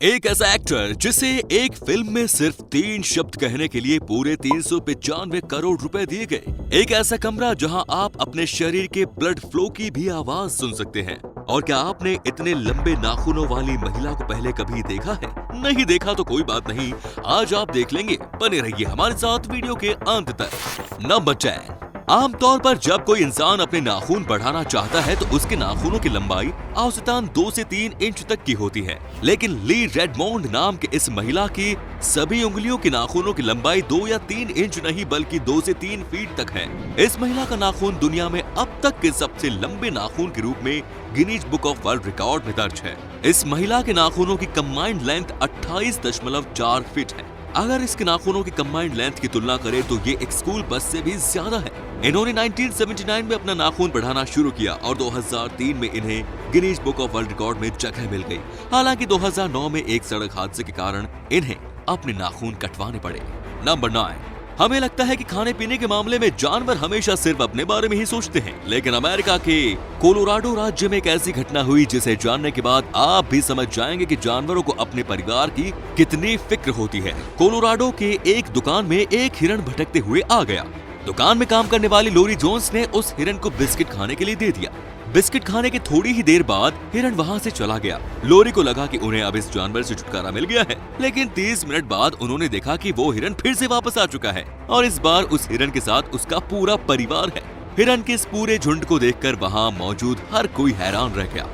एक ऐसा एक्टर जिसे एक फिल्म में सिर्फ 3 शब्द कहने के लिए पूरे 395 करोड़ रुपए दिए गए। एक ऐसा कमरा जहां आप अपने शरीर के ब्लड फ्लो की भी आवाज सुन सकते हैं। और क्या आपने इतने लंबे नाखूनों वाली महिला को पहले कभी देखा है? नहीं देखा तो कोई बात नहीं, आज आप देख लेंगे। बने रहिए हमारे साथ वीडियो के अंत तक। नंबर 10। आमतौर पर जब कोई इंसान अपने नाखून बढ़ाना चाहता है तो उसके नाखूनों की लंबाई औसतन 2 से 3 इंच तक की होती है, लेकिन ली रेडमोंड नाम के इस महिला की सभी उंगलियों के नाखूनों की लंबाई 2 या 3 इंच नहीं बल्कि 2 से 3 फीट तक है। इस महिला का नाखून दुनिया में अब तक के सबसे लंबे नाखून के रूप में Guinness book of world record में दर्ज है। इस महिला के नाखूनों की कंबाइंड लेंथ 28.4 फीट है। अगर इसके नाखूनों की कंबाइंड लेंथ की तुलना करें तो ये एक स्कूल बस से भी ज्यादा है। इन्होंने 1979 में अपना नाखून बढ़ाना शुरू किया और 2003 में इन्हें Guinness book of world record में जगह मिल गई। हालांकि 2009 में एक सड़क हादसे के कारण इन्हें अपने नाखून कटवाने पड़े। नंबर 9। हमें लगता है कि खाने पीने के मामले में जानवर हमेशा सिर्फ अपने बारे में ही सोचते हैं, लेकिन अमेरिका के कोलोराडो राज्य में एक ऐसी घटना हुई जिसे जानने के बाद आप भी समझ जाएंगे कि जानवरों को अपने परिवार की कितनी फिक्र होती है। कोलोराडो के एक दुकान में एक हिरण भटकते हुए आ गया। दुकान में काम करने वाली लोरी जोन्स ने उस हिरण को बिस्किट खाने के लिए दे दिया। बिस्किट खाने के थोड़ी ही देर बाद हिरण वहां से चला गया। लोरी को लगा कि उन्हें अब इस जानवर से छुटकारा मिल गया है, लेकिन 30 मिनट बाद उन्होंने देखा कि वो हिरण फिर से वापस आ चुका है और इस बार उस हिरण के साथ उसका पूरा परिवार है। हिरण के इस पूरे झुंड को देखकर वहां मौजूद हर कोई हैरान रह गया।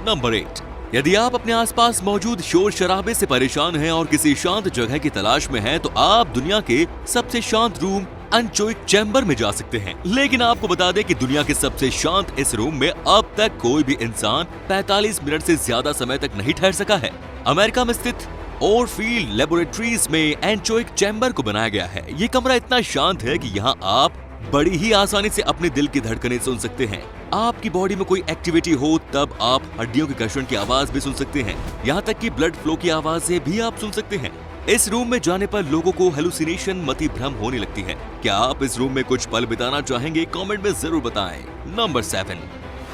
नंबर 8। यदि आप अपने आसपास मौजूद शोर शराबे से परेशान हैं और किसी शांत जगह की तलाश में हैं, तो आप दुनिया के सबसे शांत रूम अनचोइक चैम्बर में जा सकते हैं। लेकिन आपको बता दें कि दुनिया के सबसे शांत इस रूम में अब तक कोई भी इंसान 45 मिनट से ज्यादा समय तक नहीं ठहर सका है। अमेरिका में स्थित ओरफील्ड लेबोरेटरीज में एनचोइक चैम्बर को बनाया गया है। ये कमरा इतना शांत है कि यहाँ आप बड़ी ही आसानी से अपने दिल की धड़कनें सुन सकते हैं। आपकी बॉडी में कोई एक्टिविटी हो तब आप हड्डियों की घर्षण की आवाज भी सुन सकते हैं। यहाँ तक कि ब्लड फ्लो की आवाजें भी आप सुन सकते हैं। इस रूम में जाने पर लोगों को हेलुसिनेशन मति भ्रम होने लगती है। क्या आप इस रूम में कुछ पल बिताना चाहेंगे? कमेंट में जरूर बताएं। नंबर 7।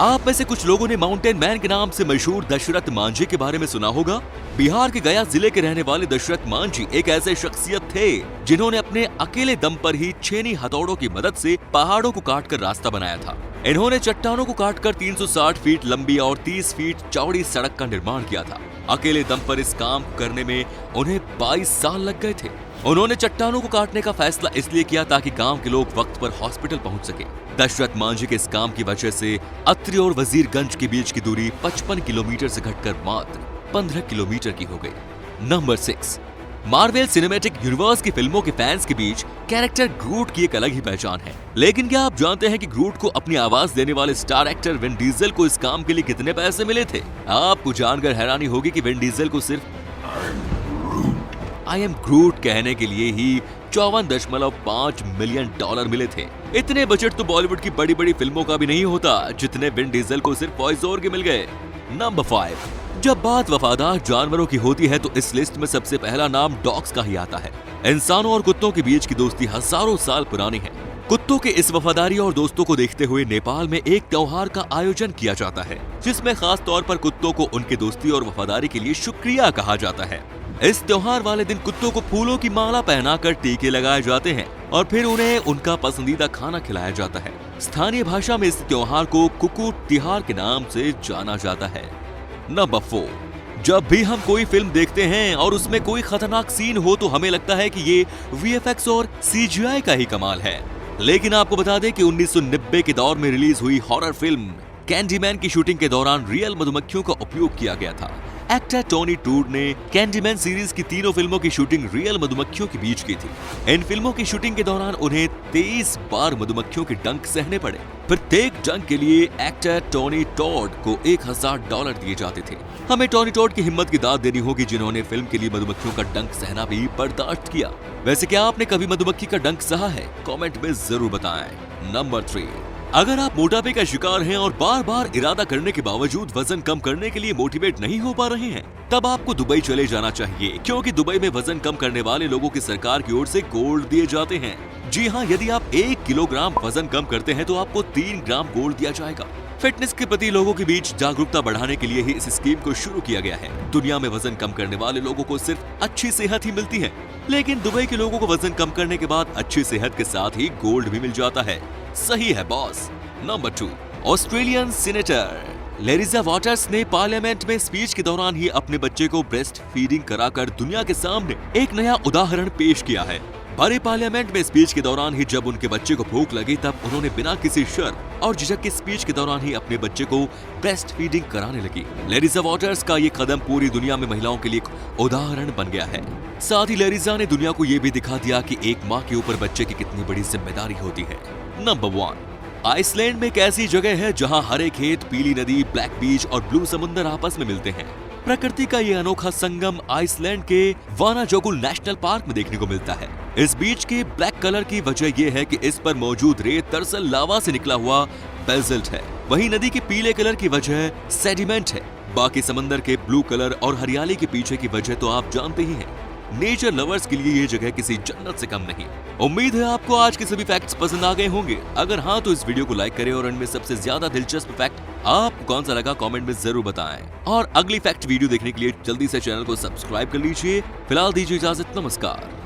आप में से कुछ लोगों ने माउंटेन मैन के नाम से मशहूर दशरथ मांझी के बारे में सुना होगा। बिहार के गया जिले के रहने वाले दशरथ मांझी एक ऐसे शख्सियत थे जिन्होंने अपने अकेले दम पर ही छेनी हथौड़ों की मदद से पहाड़ों को काटकर रास्ता बनाया था। इन्होंने चट्टानों को काटकर 360 फीट लंबी और 30 फीट चौड़ी सड़क का निर्माण किया था। अकेले दम पर इस काम करने में उन्हें 22 साल लग गए थे। उन्होंने चट्टानों को काटने का फैसला इसलिए किया ताकि गांव के लोग वक्त पर हॉस्पिटल पहुंच सके। दशरथ मांझी के इस काम की वजह से अत्रि और वजीरगंज के बीच की दूरी 55 किलोमीटर से घटकर मात्र 15 किलोमीटर की हो गई। नंबर 6। मार्वल सिनेमैटिक यूनिवर्स की फिल्मों के फैंस के बीच कैरेक्टर ग्रूट की एक अलग ही पहचान है। लेकिन क्या आप जानते हैं कि ग्रूट को अपनी आवाज देने वाले स्टार एक्टर विन डीजल को इस काम के लिए कितने पैसे मिले थे? आपको जानकर हैरानी होगी कि विन डीजल को सिर्फ आई एम ग्रूट कहने के लिए ही 54.5 मिलियन डॉलर मिले थे। इतने बजट तो बॉलीवुड की बड़ी बड़ी फिल्मों का भी नहीं होता जितने विन डीजल को सिर्फ वॉइस ओवर के मिल गए। नंबर 5। जब बात वफादार जानवरों की होती है तो इस लिस्ट में सबसे पहला नाम डॉग्स का ही आता है। इंसानों और कुत्तों के बीच की दोस्ती हजारों साल पुरानी है। कुत्तों के इस वफादारी और दोस्तों को देखते हुए नेपाल में एक त्योहार का आयोजन किया जाता है, जिसमें खास तौर पर कुत्तों को उनके दोस्ती और वफादारी के लिए शुक्रिया कहा जाता है। इस त्योहार वाले दिन कुत्तों को फूलों की माला पहनाकर टीके लगाए जाते हैं और फिर उन्हें उनका पसंदीदा खाना खिलाया जाता है। स्थानीय भाषा में इस त्योहार को कुकुट तिहार के नाम से जाना जाता है। नंबर 4। जब भी हम कोई फिल्म देखते हैं और उसमें कोई खतरनाक सीन हो तो हमें लगता है कि ये VFX और CGI का ही कमाल है। लेकिन आपको बता दें कि 1990 के दौर में रिलीज हुई हॉरर फिल्म कैंडीमैन की शूटिंग के दौरान रियल मधुमक्खियों का उपयोग किया गया था। एक्टर टोनी टूड ने कैंडीमैन सीरीज की तीनों फिल्मों की शूटिंग रियल मधुमक्खियों के बीच की थी। इन फिल्मों की शूटिंग के दौरान उन्हें 23 बार मधुमक्खियों के डंक सहने पड़े। प्रत्येक डंक के लिए एक्टर टोनी टॉड को $1000 दिए जाते थे। हमें टोनी टॉड की हिम्मत की दाद देनी होगी जिन्होंने फिल्म के लिए मधुमक्खियों का डंक सहना भी बर्दाश्त किया। वैसे क्या आपने कभी मधुमक्खी का डंक सहा है? कमेंट में जरूर बताएं। नंबर 3। अगर आप मोटापे का शिकार हैं और बार बार इरादा करने के बावजूद वजन कम करने के लिए मोटिवेट नहीं हो पा रहे हैं, तब आपको दुबई चले जाना चाहिए, क्योंकि दुबई में वजन कम करने वाले लोगों की सरकार की ओर से गोल्ड दिए जाते हैं। जी हाँ, यदि आप 1 किलोग्राम वजन कम करते हैं तो आपको 3 ग्राम गोल्ड दिया जाएगा। फिटनेस के प्रति लोगों के बीच जागरूकता बढ़ाने के लिए ही इस स्कीम को शुरू किया गया है। दुनिया में वजन कम करने वाले लोगों को सिर्फ अच्छी सेहत ही मिलती है, लेकिन दुबई के लोगों को वजन कम करने के बाद अच्छी सेहत के साथ ही गोल्ड भी मिल जाता है। सही है boss. Number 2, Australian senator Larissa Waters ने पार्लियामेंट में स्पीच के दौरान ही अपने बच्चे को ब्रेस्ट फीडिंग कराकर दुनिया के सामने एक नया उदाहरण पेश किया है। भरे पार्लियामेंट में स्पीच के दौरान ही जब उनके बच्चे को भूख लगी, तब उन्होंने बिना किसी शर्म और झिझक के स्पीच के दौरान ही अपने बच्चे को ब्रेस्ट फीडिंग कराने लगी। लेरिजा वाटर्स का ये कदम पूरी दुनिया में महिलाओं के लिए एक उदाहरण बन गया है। साथ ही लेरिजा ने दुनिया को ये भी दिखा दिया कि एक माँ के ऊपर बच्चे की कितनी बड़ी जिम्मेदारी होती है। नंबर 1, आइसलैंड में एक ऐसी जगह है जहां हरे खेत, पीली नदी, ब्लैक बीच और ब्लू समुंदर आपस में मिलते हैं। प्रकृति का ये अनोखा संगम आइसलैंड के वानाजोगुल नेशनल पार्क में देखने को मिलता है। इस बीच के ब्लैक कलर की वजह ये है कि इस पर मौजूद रेत दरअसल लावा से निकला हुआ बेल्ट है। वहीं नदी के पीले कलर की वजह सेडिमेंट है। बाकी समंदर के ब्लू कलर और हरियाली के पीछे की वजह तो आप जानते ही हैं। नेचर लवर्स के लिए ये जगह किसी जन्नत से कम नहीं। उम्मीद है आपको आज के सभी फैक्ट्स पसंद आ गए होंगे। अगर हाँ तो इस वीडियो को लाइक करें और इनमें सबसे ज्यादा दिलचस्प फैक्ट आपको कौन सा लगा कमेंट में जरूर बताएं। और अगली फैक्ट वीडियो देखने के लिए जल्दी से चैनल को सब्सक्राइब कर लीजिए। फिलहाल दीजिए इजाजत, नमस्कार।